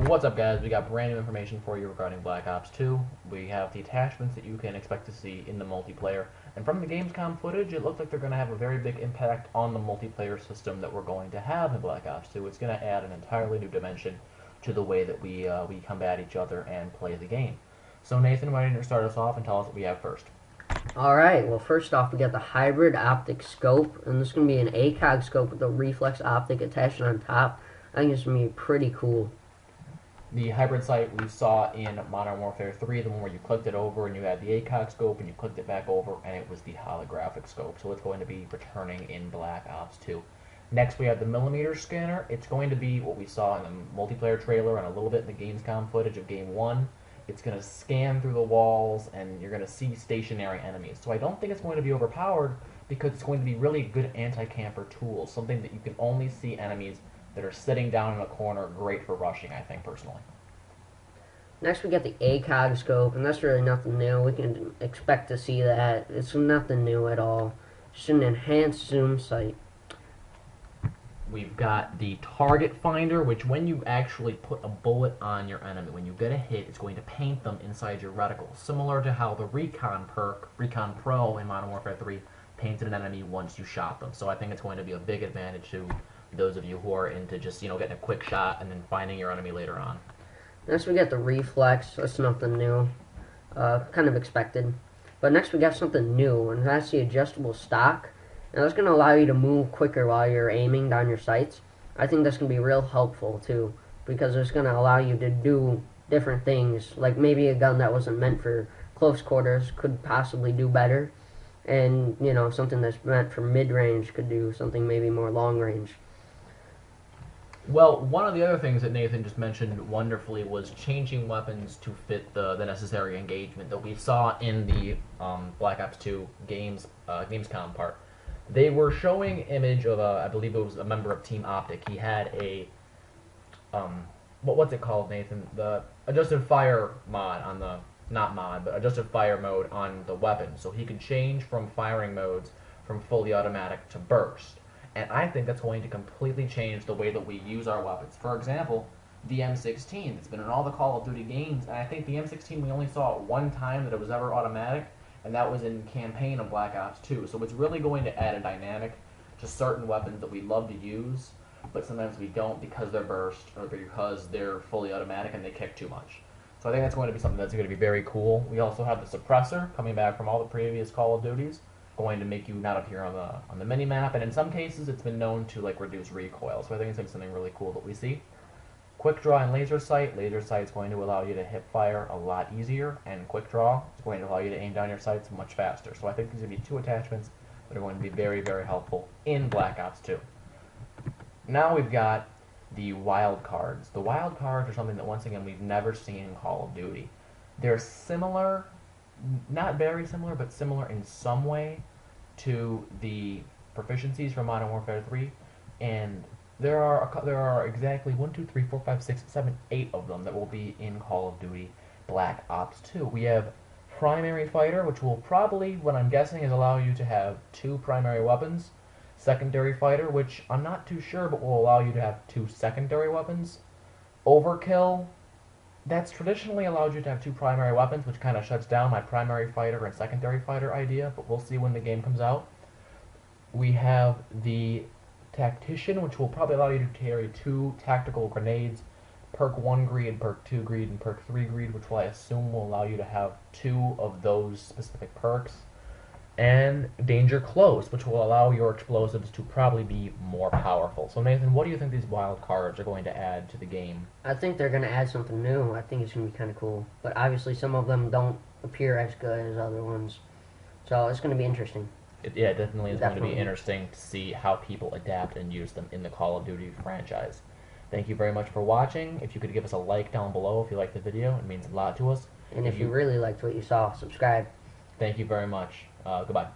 What's up, guys? We got brand new information for you regarding Black Ops 2. We have the attachments that you can expect to see in the multiplayer. And from the Gamescom footage, it looks like they're going to have a very big impact on the multiplayer system that we're going to have in Black Ops 2. It's going to add an entirely new dimension to the way that we combat each other and play the game. So Nathan, why don't you start us off and tell us what we have first? Alright, well first off we got the hybrid optic scope, and this is going to be an ACOG scope with a reflex optic attached on top. I think it's going to be pretty cool. The hybrid sight we saw in Modern Warfare 3, the one where you clicked it over and you had the ACOG scope and you clicked it back over and it was the holographic scope. So it's going to be returning in Black Ops 2. Next we have the millimeter scanner. It's going to be what we saw in the multiplayer trailer and a little bit in the Gamescom footage of Game 1. It's going to scan through the walls and you're going to see stationary enemies. So I don't think it's going to be overpowered because it's going to be really good anti-camper tools, something that you can only see enemies that are sitting down in a corner, great for rushing, I think, personally. Next we got the ACOG scope, and that's really nothing new. We can expect to see that. It's nothing new at all. Just an enhanced zoom sight. We've got the target finder, which when you actually put a bullet on your enemy, when you get a hit, it's going to paint them inside your reticle, similar to how the Recon perk, Recon Pro in Modern Warfare 3, painted an enemy once you shot them. So I think it's going to be a big advantage to those of you who are into just, getting a quick shot and then finding your enemy later on. Next we got the reflex. That's nothing new. Kind of expected. But next we got something new, and that's the adjustable stock. Now that's going to allow you to move quicker while you're aiming down your sights. I think that's going to be real helpful too, because it's going to allow you to do different things. Like maybe a gun that wasn't meant for close quarters could possibly do better. And, something that's meant for mid-range could do something maybe more long-range. Well, one of the other things that Nathan just mentioned wonderfully was changing weapons to fit the necessary engagement that we saw in the Black Ops 2 Gamescom part. They were showing image of I believe it was a member of Team Optic. He had a what's it called, Nathan? The adjusted fire mod on the but adjusted fire mode on the weapon, so he could change from firing modes from fully automatic to burst. And I think that's going to completely change the way that we use our weapons. For example, the M16. It's been in all the Call of Duty games, and I think the M16 we only saw it one time that it was ever automatic, and that was in campaign of Black Ops 2. So it's really going to add a dynamic to certain weapons that we love to use, but sometimes we don't because they're burst or because they're fully automatic and they kick too much. So I think that's going to be something that's going to be very cool. We also have the suppressor coming back from all the previous Call of Duties, going to make you not appear on the mini map, and in some cases it's been known to reduce recoil. So I think it's something really cool that we see. Quick draw and laser sight. Laser sight is going to allow you to hip fire a lot easier, and quick draw is going to allow you to aim down your sights much faster. So I think these are going to be two attachments that are going to be very, very helpful in Black Ops 2. Now we've got the wildcards. The wildcards are something that once again we've never seen in Call of Duty. They're similar, not very similar, but similar in some way to the proficiencies from Modern Warfare 3, and there are exactly 1, 2, 3, 4, 5, 6, 7, 8 of them that will be in Call of Duty Black Ops 2. We have primary fighter, which will probably, what I'm guessing, is allow you to have 2 primary weapons. Secondary fighter, which I'm not too sure, but will allow you to have 2 secondary weapons. Overkill, that's traditionally allowed you to have 2 primary weapons, which kind of shuts down my primary fighter and secondary fighter idea, but we'll see when the game comes out. We have the tactician, which will probably allow you to carry 2 tactical grenades, perk 1 greed, perk 2 greed, and perk 3 greed, which I assume will allow you to have 2 of those specific perks. And danger close, which will allow your explosives to probably be more powerful. So Nathan, what do you think these wild cards are going to add to the game? I think they're going to add something new. I think it's going to be kind of cool. But obviously some of them don't appear as good as other ones. So it's going to be interesting. It definitely is going to be interesting to see how people adapt and use them in the Call of Duty franchise. Thank you very much for watching. If you could give us a like down below if you liked the video, it means a lot to us. And if you really liked what you saw, subscribe. Thank you very much. Goodbye.